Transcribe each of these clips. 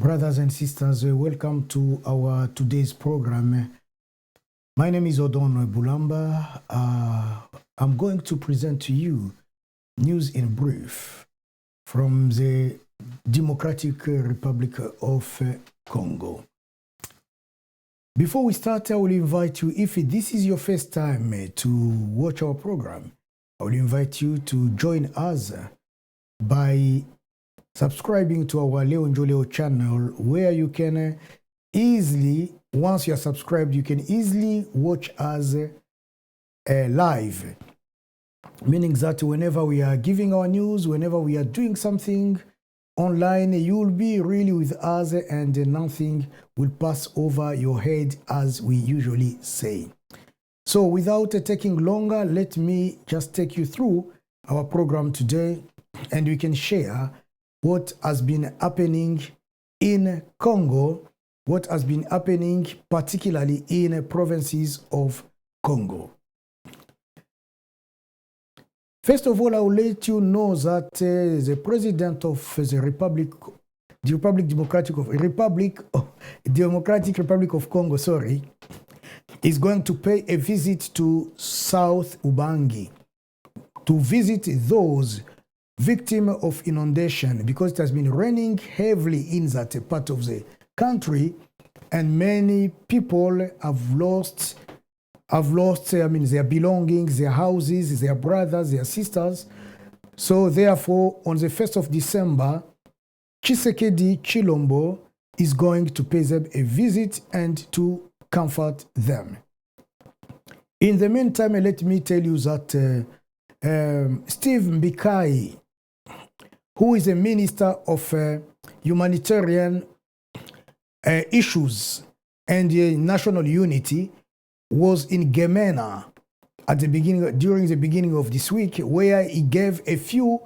Brothers and sisters, welcome to our today's program. My name is Odon Bulamba. I'm going to present to you news in brief from the Democratic Republic of Congo. Before we start, I will invite you, if this is your first time to watch our program, I will invite you to join us by subscribing to our Njo Leo channel, where you can easily, once you are subscribed, you can easily watch us live. Meaning that whenever we are giving our news, whenever we are doing something online, you will be really with us and nothing will pass over your head, as we usually say. So without taking longer, let me just take you through our program today, and we can share what has been happening in Congo, what has been happening particularly in provinces of Congo. First of all, I will let you know that the president of the Democratic Republic of Congo, is going to pay a visit to Sud-Ubangi to visit those victims of inundation, because it has been raining heavily in that part of the country, and many people have lost their belongings, their houses, their brothers, their sisters. So therefore, on the 1st of December, Tshisekedi Tshilombo is going to pay them a visit and to comfort them. In the meantime, let me tell you that Steve Mbikai, who is a minister of humanitarian issues and national unity, was in Gemena at the during the beginning of this week, where he gave a few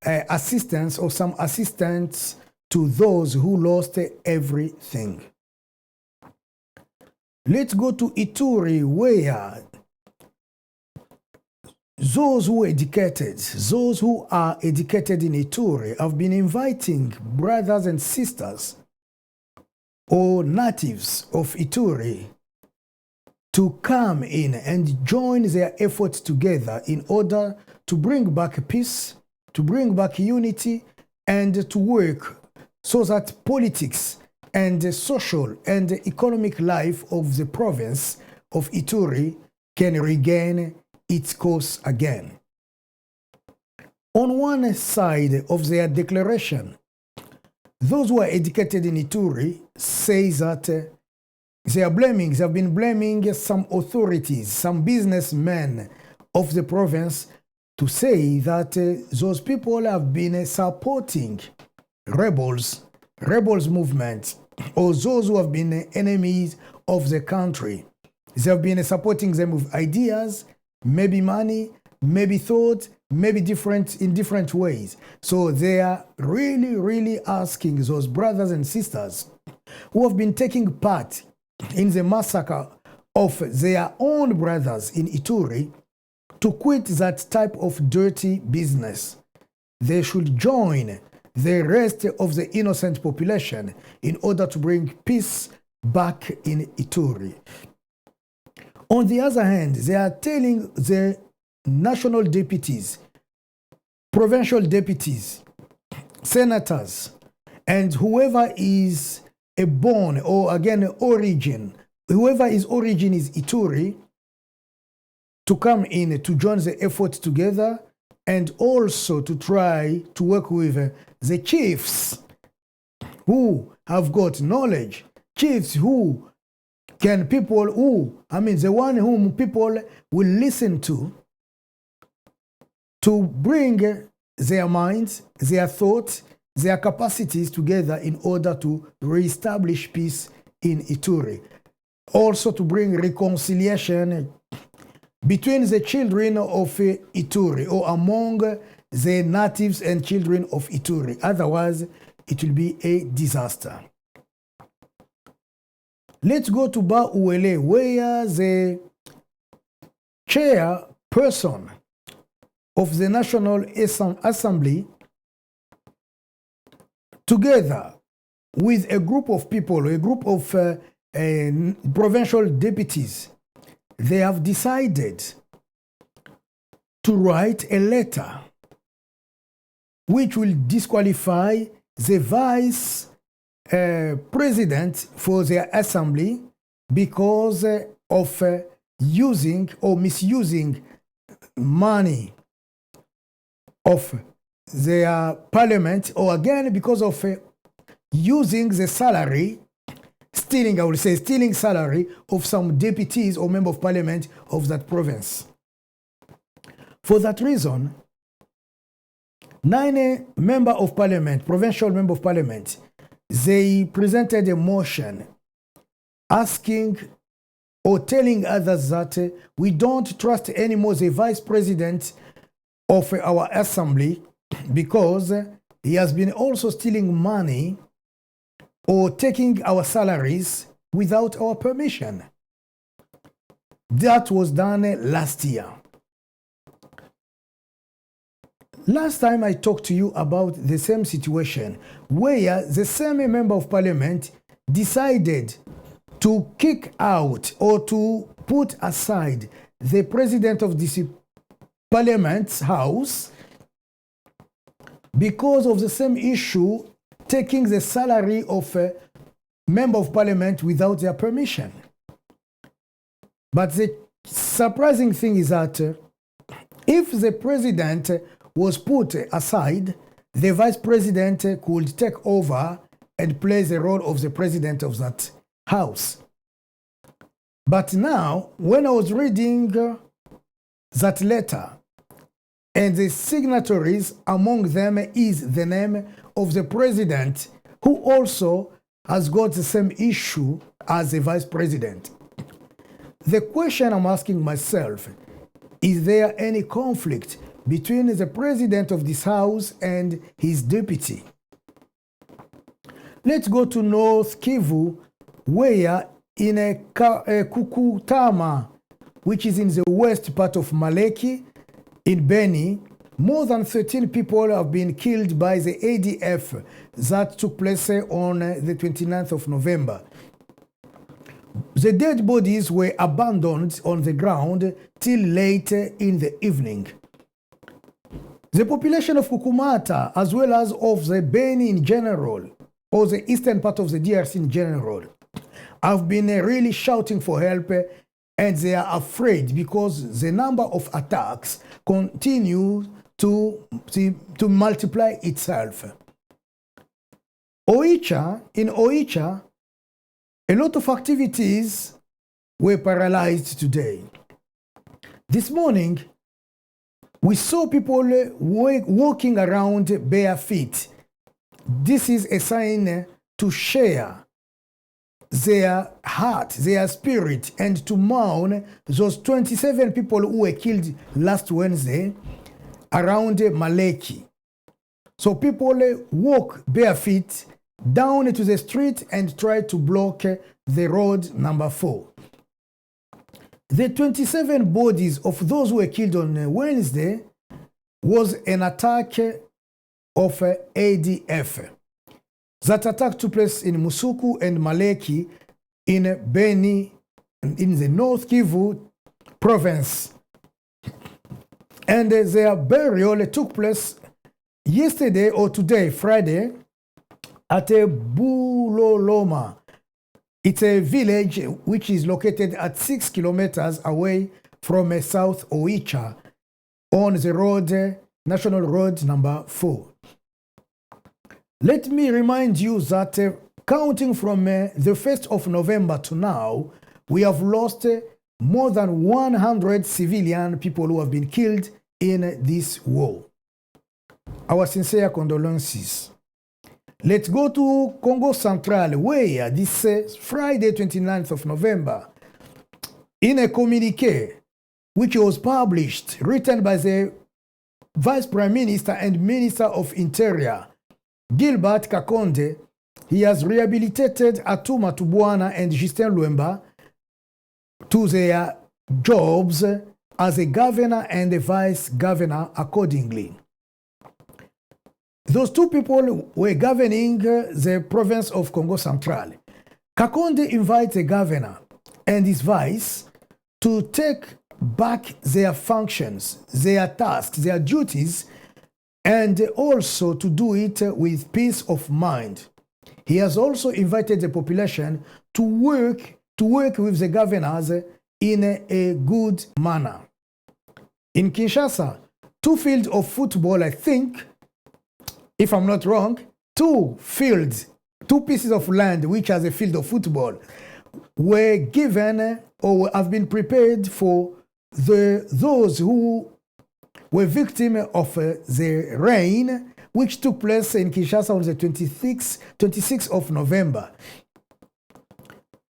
assistance or some assistance to those who lost everything. Let's go to Ituri, where those who are educated in Ituri have been inviting brothers and sisters or natives of Ituri to come in and join their efforts together in order to bring back peace, to bring back unity, and to work so that politics and the social and economic life of the province of Ituri can regain its course again. On one side of their declaration, those who are educated in Ituri say that they have been blaming some authorities, some businessmen of the province, to say that those people have been supporting rebels movement, or those who have been enemies of the country. They have been supporting them with ideas, maybe money, maybe thought, maybe in different ways. So they are really asking those brothers and sisters who have been taking part in the massacre of their own brothers in Ituri to quit that type of dirty business. They should join the rest of the innocent population in order to bring peace back in Ituri. On the other hand, they are telling the national deputies, provincial deputies, senators, and whoever is a born, or again origin, whoever his origin is Ituri, to come in to join the effort together, and also to try to work with the chiefs who have got knowledge, chiefs who can the one whom people will listen to bring their minds, their thoughts, their capacities together in order to reestablish peace in Ituri. Also to bring reconciliation between the children of Ituri, or among the natives and children of Ituri. Otherwise, it will be a disaster. Let's go to Bas-Uele, where the chairperson of the National Assembly, together with a group of people, a group of provincial deputies, they have decided to write a letter which will disqualify the vice president for their assembly because of using or misusing money of their parliament, or again because of using the salary, stealing, I will say, stealing salary of some deputies or member of parliament of that province. For that reason, 9 member of parliament, provincial member of parliament, they presented a motion asking or telling others that we don't trust anymore the vice president of our assembly because he has been also stealing money or taking our salaries without our permission. That was done last year. Last time I talked to you about the same situation where the same member of parliament decided to kick out or to put aside the president of this parliament's house because of the same issue, taking the salary of a member of parliament without their permission. But the surprising thing is that if the president was put aside, the vice president could take over and play the role of the president of that house. But now, when I was reading that letter, and the signatories among them is the name of the president, who also has got the same issue as the vice president. The question I'm asking myself, is there any conflict between the president of this house and his deputy? Let's go to North Kivu, where in a Kukutama, which is in the west part of Maleki, in Beni, more than 13 people have been killed by the ADF that took place on the 29th of November. The dead bodies were abandoned on the ground till late in the evening. The population of Kukumata, as well as of the Beni in general, or the eastern part of the DRC in general, have been really shouting for help, and they are afraid because the number of attacks continue to multiply itself. In Oicha, a lot of activities were paralyzed today. This morning, we saw people walking around bare feet. This is a sign to share their heart, their spirit, and to mourn those 27 people who were killed last Wednesday around Maleki. So people walk bare feet down to the street and try to block the road number 4. The 27 bodies of those who were killed on Wednesday was an attack of ADF. That attack took place in Musuku and Maleki in Beni, in the North Kivu province. And their burial took place yesterday or today, Friday, at Buloloma. It's a village which is located at 6 kilometers away from South Oicha on the road, National Road number 4. Let me remind you that counting from the 1st of November to now, we have lost more than 100 civilian people who have been killed in this war. Our sincere condolences. Let's go to Congo Central, where this Friday, 29th of November, in a communique which was published, written by the Vice Prime Minister and Minister of Interior, Gilbert Kakonde, he has rehabilitated Atuma Tubwana and Justin Luemba to their jobs as a governor and a vice governor accordingly. Those two people were governing the province of Congo Central. Kakonde invites the governor and his vice to take back their functions, their tasks, their duties, and also to do it with peace of mind. He has also invited the population to work with the governors in a good manner. In Kinshasa, two fields of football, I think, if I'm not wrong, two pieces of land which has a field of football were given or have been prepared for those who were victims of the rain which took place in Kinshasa on the 26th of November.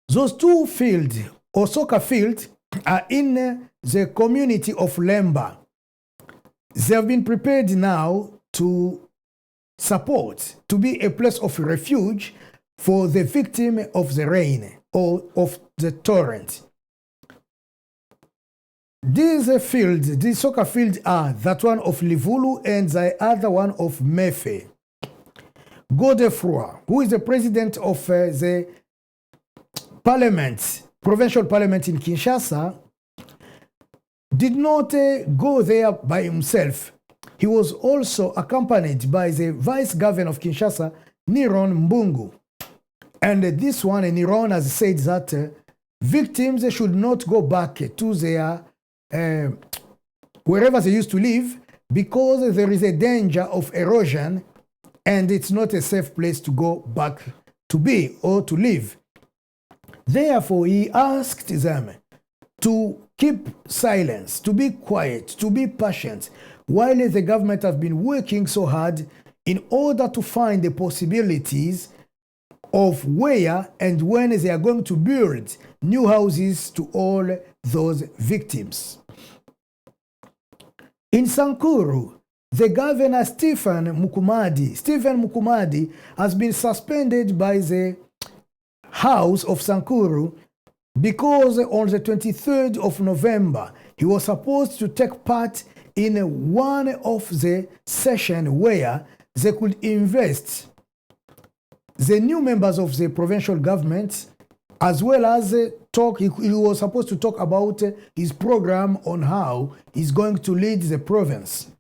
Those two fields, or soccer fields, are in the community of Lemba. They have been prepared now to support, to be a place of refuge for the victim of the rain or of the torrent. These soccer fields are that one of Livulu and the other one of Mefe. Godefroy, who is the president of the parliament, provincial parliament in Kinshasa, did not go there by himself. He was also accompanied by the vice governor of Kinshasa, Niron Mbungu. And this one, Niron, has said that victims should not go back to their wherever they used to live, because there is a danger of erosion and it's not a safe place to go back to be or to live. Therefore, he asked them to keep silence, to be quiet, to be patient, while the government has been working so hard in order to find the possibilities of where and when they are going to build new houses to all those victims. In Sankuru, the governor Stephen Mukumadi has been suspended by the House of Sankuru because on the 23rd of November, he was supposed to take part in one of the sessions where they could invest the new members of the provincial government, as well as he was supposed to talk about his program on how he's going to lead the province.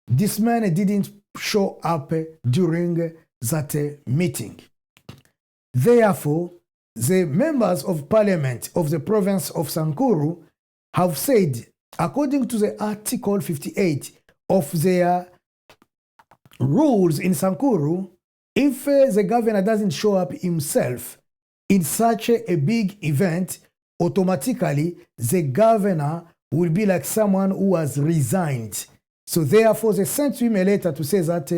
This man didn't show up during that meeting. Therefore, the members of parliament of the province of Sankuru have said, according to the Article 58 of their rules in Sankuru, if the governor doesn't show up himself in such a big event, automatically the governor will be like someone who has resigned. So therefore, they sent him a letter to say that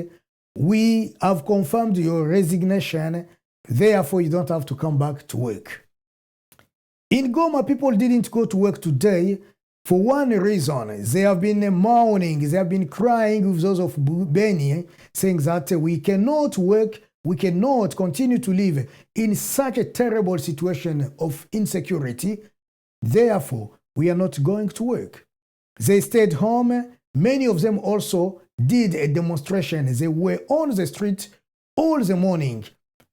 we have confirmed your resignation, therefore you don't have to come back to work. In Goma, people didn't go to work today for one reason. They have been mourning, they have been crying with those of Beni, saying that we cannot work, we cannot continue to live in such a terrible situation of insecurity. Therefore, we are not going to work. They stayed home. Many of them also did a demonstration. They were on the street all the morning.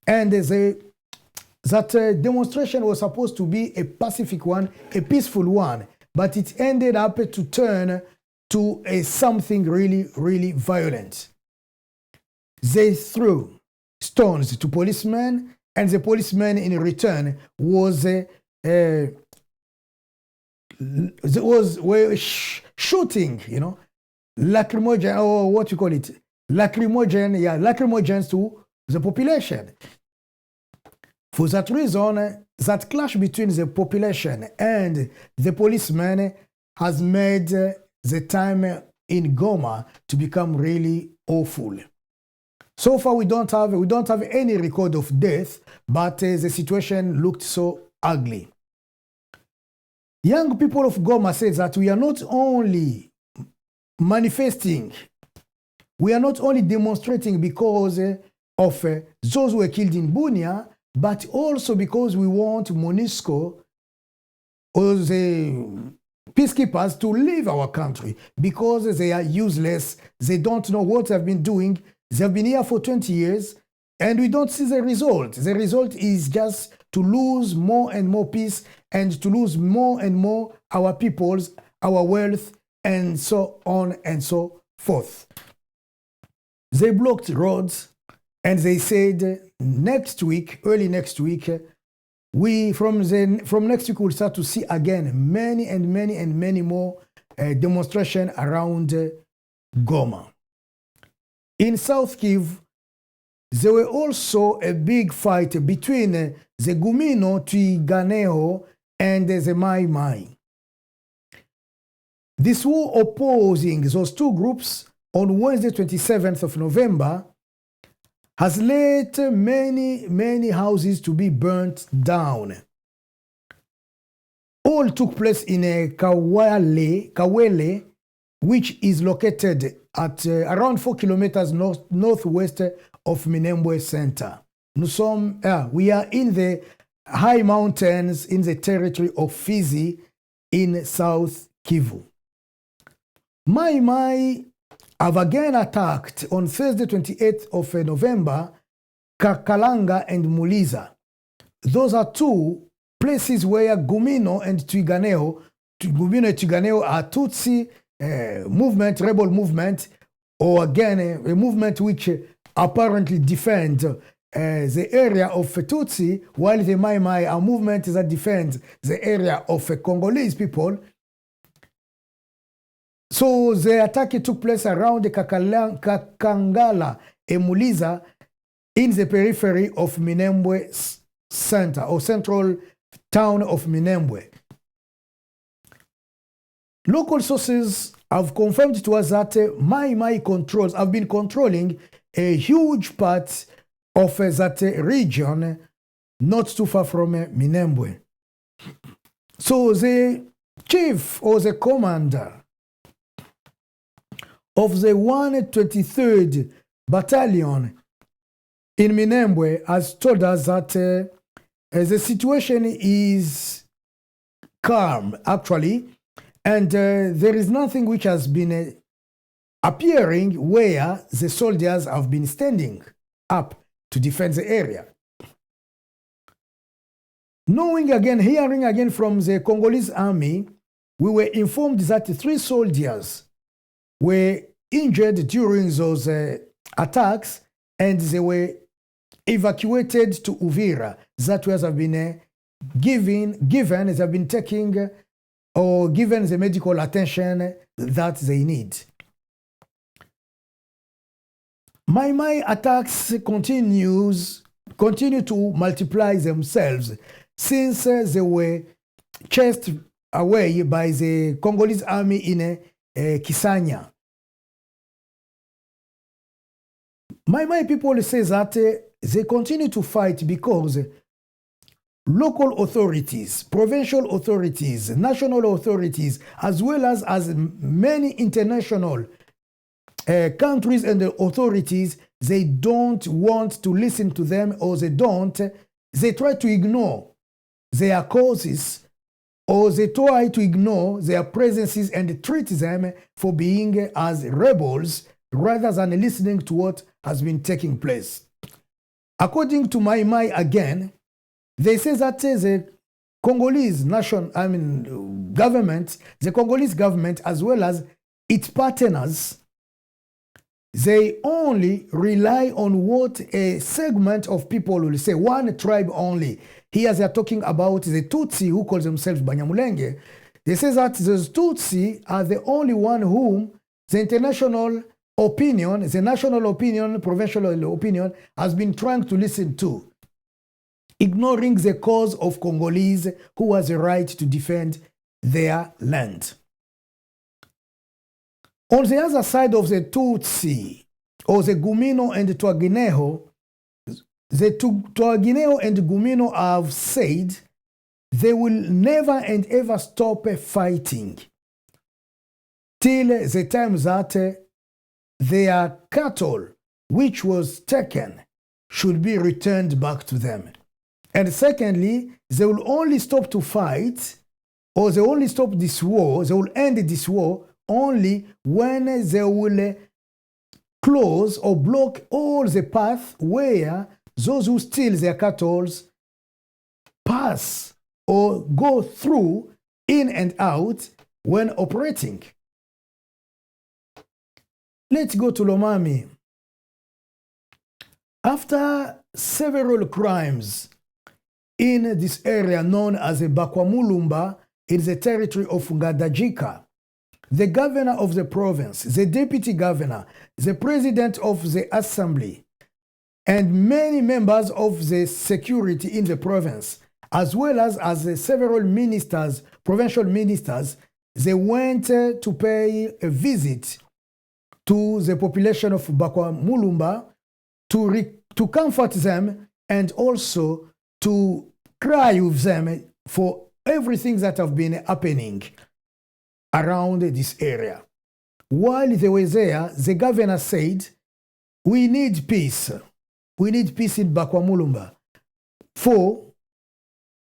And that demonstration was supposed to be a pacific one, a peaceful one. But it ended up to turn to something really, really violent. They threw stones to policemen, and the policemen in return were shooting, lacrimogene, or what you call it, lacrimogene to the population. For that reason, that clash between the population and the policemen has made the time in Goma to become really awful. So far, we don't have any record of death, but the situation looked so ugly. Young people of Goma say that we are not only manifesting, we are not only demonstrating because of those who were killed in Bunia, but also because we want MONUSCO or the peacekeepers to leave our country because they are useless. They don't know what they've been doing. They've been here for 20 years and we don't see the result. The result is just to lose more and more peace and to lose more and more our peoples, our wealth, and so on and so forth. They blocked roads and they said next week, early next week, from next week we'll start to see again many more demonstrations around Goma. In South Kivu, there were also a big fight between the Gumino, Twirwaneho, and the Mai Mai. This war opposing those two groups on Wednesday, 27th of November, has led many houses to be burnt down. All took place in Kawele, which is located at around 4 kilometers northwest of Minembwe Center. We are in the high mountains in the territory of Fizi in South Kivu. Mai Mai have again attacked on Thursday, 28th of November, Kakalanga and Muliza. Those are two places where Gumino and Twirwaneho are Tutsi movement, rebel movement, or again a movement which apparently defend the area of Tutsi, while the Mai Mai are movement that defends the area of Congolese people. So the attack took place around the Kakangala and Muliza in the periphery of Minembwe Center, or central town of Minembwe. Local sources have confirmed to us that Mai Mai controls have been controlling a huge part of that region, not too far from Minembwe. So the chief or the commander of the 123rd Battalion in Minembwe has told us that the situation is calm, actually, and there is nothing which has been appearing where the soldiers have been standing up to defend the area. Hearing again from the Congolese army, we were informed that 3 soldiers were injured during those attacks and they were evacuated to Uvira. That was have been given, they have been taking or given the medical attention that they need. Mai Mai attacks continue to multiply themselves since they were chased away by the Congolese army in Kisanya. Mai Mai people say that they continue to fight because local authorities, provincial authorities, national authorities, as well as many international countries and the authorities, they don't want to listen to them, or they try to ignore their causes, or they try to ignore their presences and treat them for being as rebels rather than listening to what has been taking place. According to Mai Mai again, they say that the Congolese government, the Congolese government, as well as its partners, they only rely on what a segment of people will say, one tribe only. Here they are talking about the Tutsi who call themselves Banyamulenge. They say that the Tutsi are the only one whom the international opinion, the national opinion, provincial opinion has been trying to listen to, ignoring the cause of Congolese who has a right to defend their land. On the other side of the Tutsi, or the Gumino and the Twirwaneho, the Twirwaneho and Gumino have said they will never and ever stop fighting till the time that their cattle, which was taken, should be returned back to them. And secondly, they will only stop to fight or they only stop this war, they will end this war only when they will close or block all the path where those who steal their cattle pass or go through in and out when operating. Let's go to Lomami. After several crimes in this area known as Bakwamulumba, it is a territory of Ngadajika, the governor of the province, the deputy governor, the president of the assembly, and many members of the security in the province, as well as several ministers, provincial ministers, they went to pay a visit to the population of Bakwamulumba to comfort them and also to cry with them for everything that have been happening around this area. While they were there, the governor said, we need peace. We need peace in Bakwamulumba for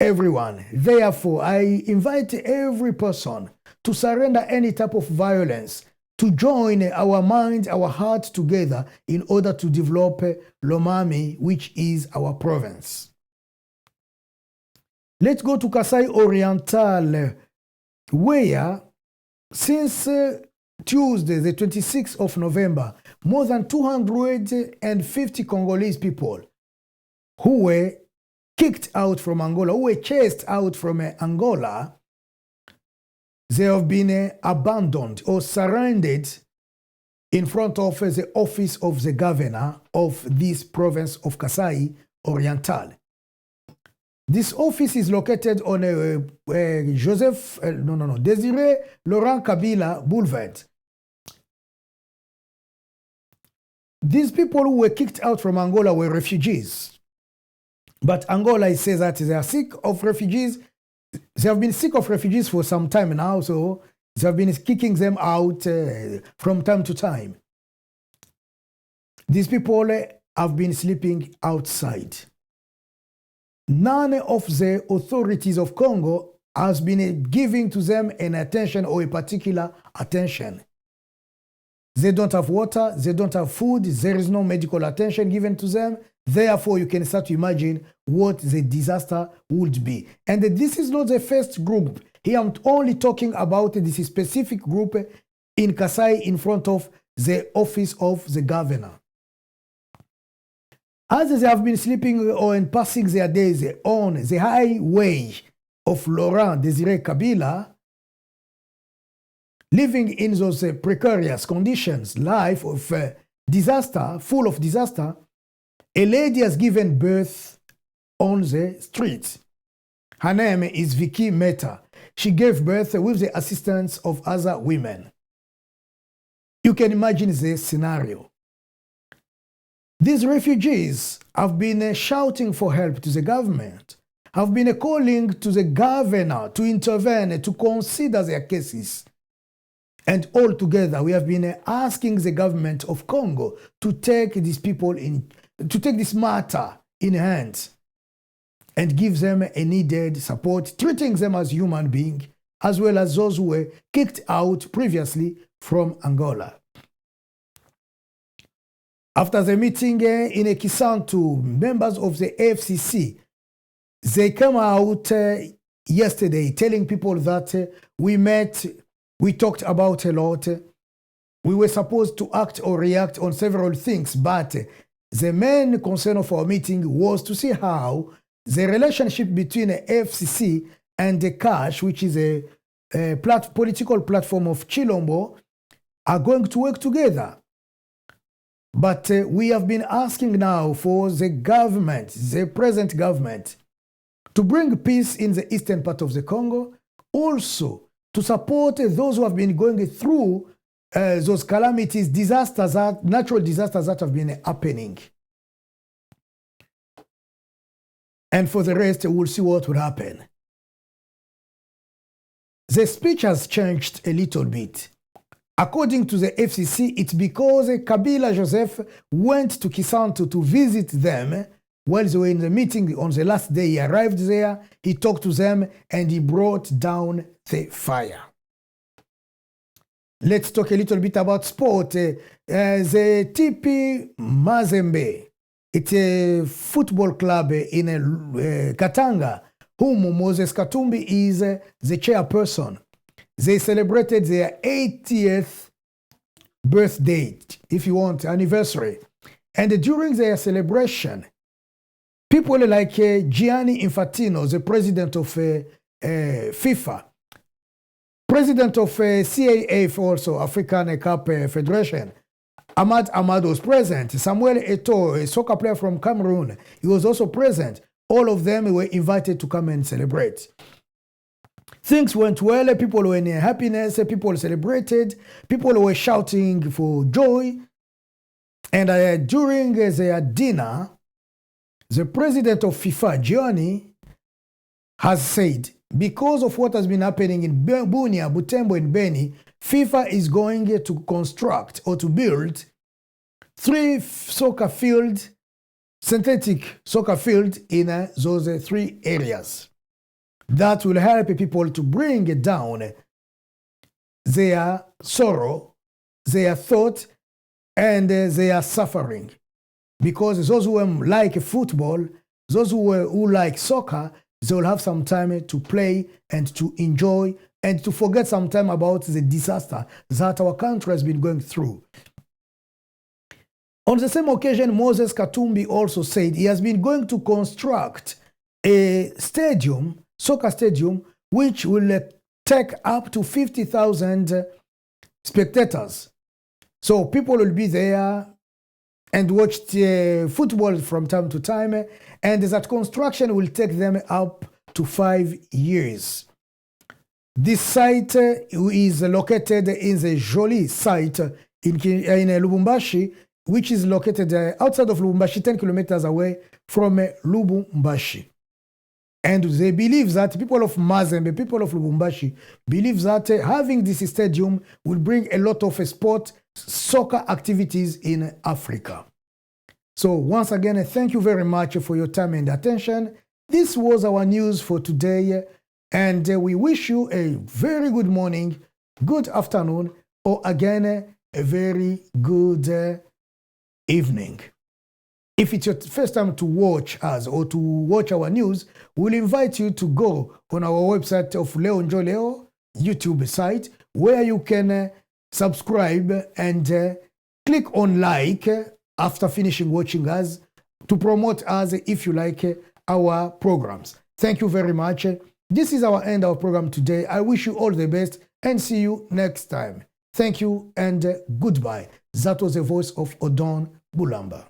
everyone. Therefore, I invite every person to surrender any type of violence, to join our mind, our heart together in order to develop Lomami, which is our province. Let's go to Kasai Oriental, where since Tuesday, the 26th of November, more than 250 Congolese people who were kicked out from Angola, who were chased out from Angola, they have been abandoned or surrendered in front of the office of the governor of this province of Kasai Oriental. This office is located on Desiré Laurent Kabila Boulevard. These people who were kicked out from Angola were refugees. But Angola says that they are sick of refugees. They have been sick of refugees for some time now, so they have been kicking them out from time to time. These people have been sleeping outside. None of the authorities of Congo has been giving to them an attention or a particular attention. They don't have water, they don't have food, there is no medical attention given to them. Therefore, you can start to imagine what the disaster would be. And this is not the first group. Here I'm only talking about this specific group in Kasai in front of the office of the governor. As they have been sleeping or passing their days on the highway of Laurent Desiré Kabila, living in those precarious conditions, life of disaster, full of disaster, a lady has given birth on the street. Her name is Vicky Meta. She gave birth with the assistance of other women. You can imagine the scenario. These refugees have been shouting for help to the government, have been calling to the governor to intervene, to consider their cases. And all together, we have been asking the government of Congo to take these people to take this matter in hand and give them a needed support, treating them as human beings, as well as those who were kicked out previously from Angola. After the meeting in Kisantu, members of the AFCC, they came out yesterday telling people that we met, we talked about a lot, we were supposed to act or react on several things, but the main concern of our meeting was to see how the relationship between the AFCC and the CASH, which is a political platform of Tshilombo, are going to work together. But we have been asking now for the government, the present government, to bring peace in the eastern part of the Congo, also to support those who have been going through those calamities, disasters, natural disasters that have been happening. And for the rest, we'll see what will happen. The speech has changed a little bit. According to the FCC, it's because Kabila Joseph went to Kisantu to visit them while they were in the meeting on the last day, he arrived there, he talked to them, and he brought down the fire. Let's talk a little bit about sport. The TP Mazembe, it's a football club in Katanga, whom Moses Katumbi is the chairperson. They celebrated their 80th birthday, if you want, anniversary. And during their celebration, people like Gianni Infantino, the president of FIFA, president of CAF, also African Cup Federation, Ahmad was present. Samuel Eto'o, a soccer player from Cameroon, he was also present. All of them were invited to come and celebrate. Things went well, people were in happiness, people celebrated, people were shouting for joy. And during their dinner, the president of FIFA, Gianni, has said, because of what has been happening in Bunia, Butembo, and Beni, FIFA is going to construct or to build 3 soccer fields, synthetic soccer fields in those 3 areas. That will help people to bring down their sorrow, their thought, and their suffering. Because those who like football, those who like soccer, they will have some time to play and to enjoy and to forget some time about the disaster that our country has been going through. On the same occasion, Moses Katumbi also said he has been going to construct a stadium, soccer stadium, which will take up to 50,000 spectators. So people will be there and watch football from time to time, and that construction will take them up to 5 years. This site is located in the Jolie site in Lubumbashi, which is located outside of Lubumbashi, 10 kilometers away from Lubumbashi. And they believe that people of Mazembe, people of Lubumbashi, believe that having this stadium will bring a lot of sport, soccer activities in Africa. So once again, thank you very much for your time and attention. This was our news for today, and we wish you a very good morning, good afternoon, or again, a very good evening. If it's your first time to watch us or to watch our news, we'll invite you to go on our website of Njo Leo YouTube site, where you can subscribe and click on like after finishing watching us to promote us if you like our programs. Thank you very much. This is our end of our program today. I wish you all the best and see you next time. Thank you and goodbye. That was the voice of Odon Bulamba.